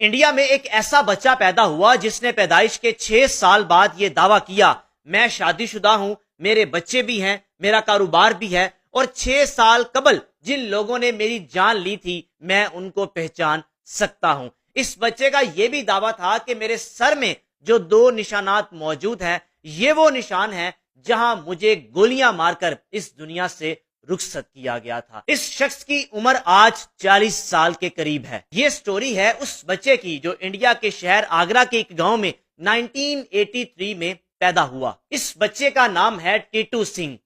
India میں ایک ایسا بچہ پیدا ہوا جس نے پیدائش کے 6 سال بعد یہ دعویٰ کیا، میں شادی شدہ ہوں، میرے بچے بھی ہیں، میرا کاروبار بھی ہے، اور 6 سال قبل جن لوگوں نے میری جان لی تھی میں ان کو پہچان سکتا ہوں۔ اس بچے کا یہ بھی دعویٰ تھا کہ میرے سر میں جو 2 نشانات موجود ہیں یہ وہ نشان ہیں جہاں مجھے گولیاں مار کر اس دنیا سے رخصت کیا گیا تھا۔ اس شخص کی عمر آج 40 سال کے قریب ہے۔ یہ سٹوری ہے اس بچے کی جو انڈیا کے شہر آگرہ کے ایک گاؤں میں 1983 میں پیدا ہوا۔ اس بچے کا نام ہے ٹیٹو سنگھ۔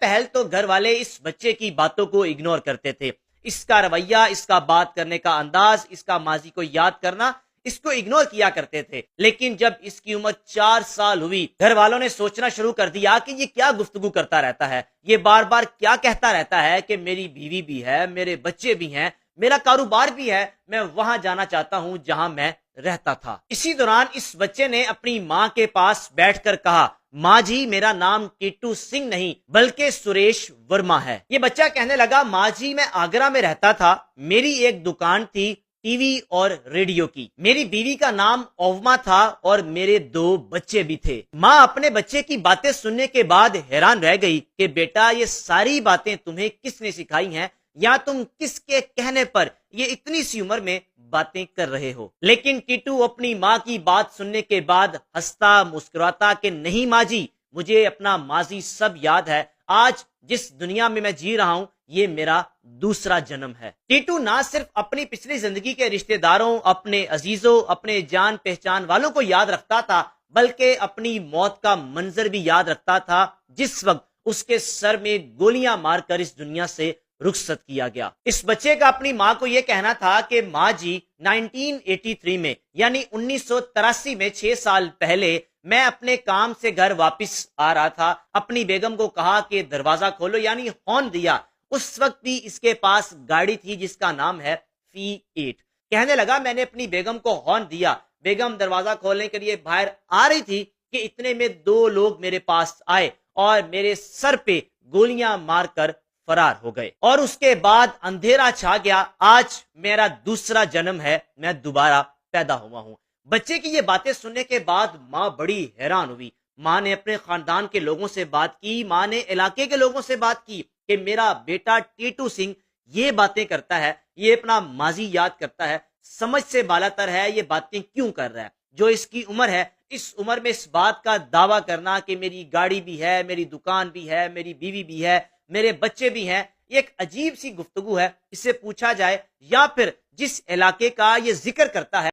پہل تو گھر والے اس بچے کی باتوں کو اگنور کرتے تھے، اس کا رویہ، اس کا بات کرنے کا انداز، اس کا ماضی کو یاد کرنا، اس کو اگنور کیا کرتے تھے۔ لیکن جب اس کی عمر 4 سال ہوئی، گھر والوں نے سوچنا شروع کر دیا کہ یہ کیا گفتگو کرتا رہتا ہے، یہ بار بار کیا کہتا رہتا ہے کہ میری بیوی بھی ہے، میرے بچے بھی ہیں، میرا کاروبار بھی ہے، میں وہاں جانا چاہتا ہوں جہاں میں رہتا تھا۔ اسی دوران اس بچے نے اپنی ماں کے پاس بیٹھ کر کہا، ماں جی میرا نام ٹیٹو سنگھ نہیں بلکہ سریش ورما ہے۔ یہ بچہ کہنے لگا، ماں جی میں آگرہ میں رہتا تھا، میری ایک دکان تھی ٹی وی اور ریڈیو کی، میری بیوی کا نام اوما تھا اور میرے 2 بچے بھی تھے۔ ماں اپنے بچے کی باتیں سننے کے بعد حیران رہ گئی کہ بیٹا یہ ساری باتیں تمہیں کس نے سکھائی ہیں، یا تم کس کے کہنے پر یہ اتنی سی عمر میں باتیں کر رہے ہو؟ لیکن ٹیٹو اپنی ماں کی بات سننے کے بعد ہنستا مسکراتا کہ نہیں ماں جی، مجھے اپنا ماضی سب یاد ہے، آج جس دنیا میں میں جی رہا ہوں یہ میرا دوسرا جنم ہے۔ ٹیٹو نہ صرف اپنی پچھلی زندگی کے رشتہ داروں، اپنے عزیزوں، اپنے جان پہچان والوں کو یاد رکھتا تھا بلکہ اپنی موت کا منظر بھی یاد رکھتا تھا جس وقت اس کے سر میں گولیاں مار کر اس دنیا سے رخصت کیا گیا۔ اس بچے کا اپنی ماں کو یہ کہنا تھا کہ ماں جی 1983 میں یعنی 1983 میں 6 سال پہلے میں اپنے کام سے گھر واپس آ رہا تھا، اپنی بیگم کو کہا کہ دروازہ کھولو یعنی ہارن دیا۔ اس وقت بھی اس کے پاس گاڑی تھی جس کا نام ہے F8۔ کہنے لگا میں نے اپنی بیگم کو ہارن دیا، بیگم دروازہ کھولنے کے لیے باہر آ رہی تھی کہ اتنے میں 2 لوگ میرے پاس آئے اور میرے سر پہ گولیاں مار کر فرار ہو گئے، اور اس کے بعد اندھیرا چھا گیا۔ آج میرا دوسرا جنم ہے، میں دوبارہ پیدا ہوا ہوں۔ بچے کی یہ باتیں سننے کے بعد ماں بڑی حیران ہوئی۔ ماں نے اپنے خاندان کے لوگوں سے بات کی، ماں نے علاقے کے لوگوں سے بات کی کہ میرا بیٹا ٹیٹو سنگھ یہ باتیں کرتا ہے، یہ اپنا ماضی یاد کرتا ہے، سمجھ سے بالاتر ہے، یہ باتیں کیوں کر رہا ہے؟ جو اس کی عمر ہے، اس عمر میں اس بات کا دعویٰ کرنا کہ میری گاڑی بھی ہے، میری دکان بھی ہے، میری بیوی بھی ہے، میرے بچے بھی ہیں، یہ ایک عجیب سی گفتگو ہے۔ اسے پوچھا جائے یا پھر جس علاقے کا یہ ذکر کرتا ہے